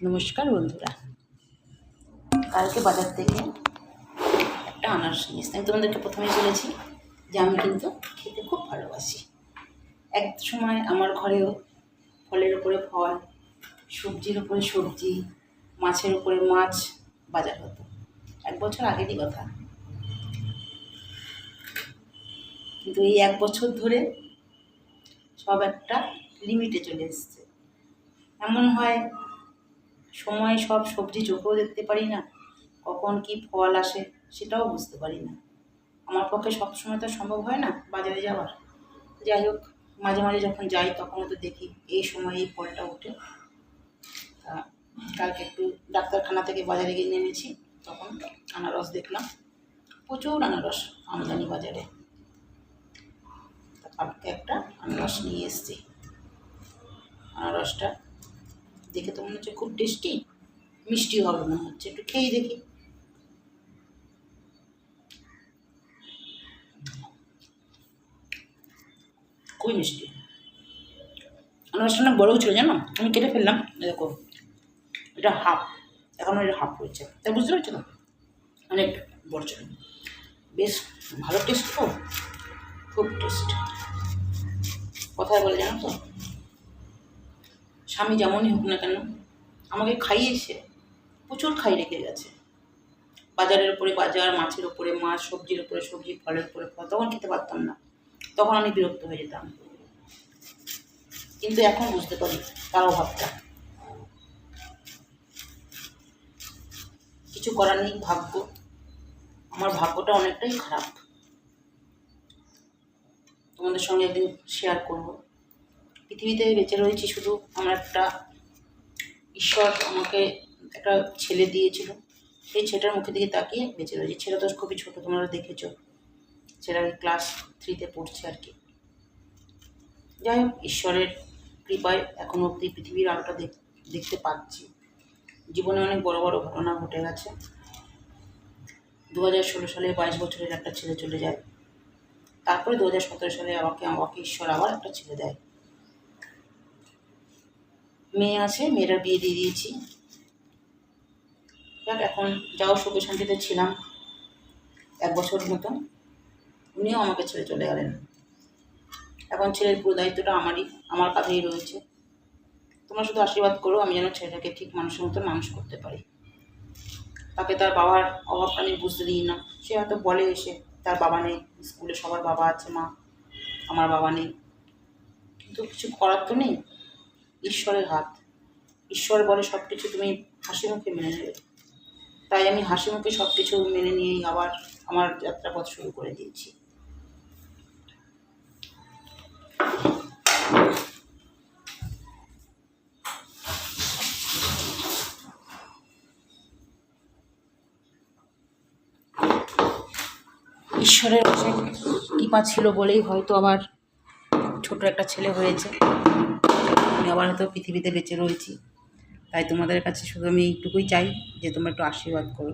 নমস্কার বন্ধুরা, কালকে বাজার থেকে একটা আনারস নিয়ে এসেছি। আমি তোমাদেরকে প্রথমেই বলেছি যে আমি কিন্তু খেতে খুব ভালোবাসি। এক সময় আমার ঘরেও ফলের উপরে ফল, সবজির উপরে সবজি, মাছের উপরে মাছ বাজার হতো। 1 বছর আগেরই কথা, কিন্তু এই 1 বছর ধরে সব একটা লিমিটে চলে এসছে। এমন হয় সময় সব সবজি চোখেও দেখতে পারি না, কখন কি ফল আসে সেটাও বুঝতে পারি না। আমার পক্ষে সবসময় তো সম্ভব হয় না বাজারে যাওয়ার। যাই হোক, মাঝে মাঝে যখন যাই তখন তো দেখি এই সময় এই ফলটা ওঠে। তা কালকে একটু ডাক্তারখানা থেকে বাজারে গিয়ে নেমেছি, তখন আনারস দেখলাম, প্রচুর আনারস আমদানি বাজারে। তা কালকে একটা আনারস নিয়ে এসেছি। আনারসটা দেখে তো মনে হচ্ছে খুব টেস্টি, মিষ্টি হবে মনে হচ্ছে, একটু খেয়েই দেখি। খুবই মিষ্টি। আনারসটা অনেক বড়ও ছিল, জানো, আমি কেটে ফেললাম। দেখো, এটা হাফ, এখনও এটা হাফ রয়েছে, তাই বুঝতে পারছো না, অনেক বড় ছিল। বেশ ভালো টেস্ট, খুব টেস্ট। কথায় বলে জানো তো, স্বামী যেমনই হোক না কেন আমাকে খাইয়েছে, প্রচুর খাই রেখে গেছে। বাজারের উপরে বাজার, মাছের উপরে মাছ, সবজির উপরে সবজি, ফলের উপরে ফল। তখন খেতে পারতাম না, তখন আমি বিরক্ত হয়ে যেতাম। কিন্তু এখন বুঝতে পারি তার অভাবটা। কিছু করার নেই, ভাগ্য। আমার ভাগ্যটা অনেকটাই খারাপ, তোমাদের সঙ্গে একদিন শেয়ার করব। পৃথিবীতে বেঁচে রয়েছি শুধু আমার একটা, ঈশ্বর আমাকে একটা ছেলে দিয়েছিল, সেই ছেলেটার মুখের দিকে তাকিয়ে বেঁচে রয়েছি। ছেলে তো খুবই ছোটো, তোমরা দেখেছো, ছেলেটা ক্লাস 3-তে পড়ছে আর কি। যাই হোক, ঈশ্বরের কৃপায় এখনও অবধি পৃথিবীর আলোটা দেখতে পাচ্ছি। জীবনে অনেক বড় বড় ঘটনা ঘটে গেছে। 2016 সালে 22 বছরের একটা ছেলে চলে যায়। তারপরে 2017 সালে আমাকে ঈশ্বর আবার একটা ছেলে দেয়। মেয়ে আছে, মেয়েটার বিয়ে দিয়ে দিয়েছি। যাক, এখন যাও সুখে শান্তিতে ছিলাম 1 বছর মতো, উনিও আমাকে ছেড়ে চলে গেলেন। এখন ছেলের পুরো দায়িত্বটা আমার কাঁধেই রয়েছে। তোমরা শুধু আশীর্বাদ করো আমি যেন ছেলেটাকে ঠিক মানুষের মতো মানুষ করতে পারি। তাকে তার বাবার অভাবটা আমি বুঝতে দিই না। সে হয়তো বলে এসে তার বাবা নেই, স্কুলে সবার বাবা আছে, মা, আমার বাবা নেই, কিন্তু কিছু করার তো নেই। ঈশ্বরের হাত, ঈশ্বর বলে সব কিছু তুমি হাসি মুখে মেনে নেবে। তাই আমি হাসি মুখে সব কিছু মেনে নিয়েই আবার আমার যাত্রাপথ শুরু করে দিয়েছি। ঈশ্বরের অনেক কৃপা ছিল বলেই হয়তো আমার ছোট একটা ছেলে হয়েছে, আমি আবার হয়তো পৃথিবীতে বেঁচে রয়েছি। তাই তোমাদের কাছে শুধু আমি এইটুকুই চাই যে তোমরা একটু আশীর্বাদ করো।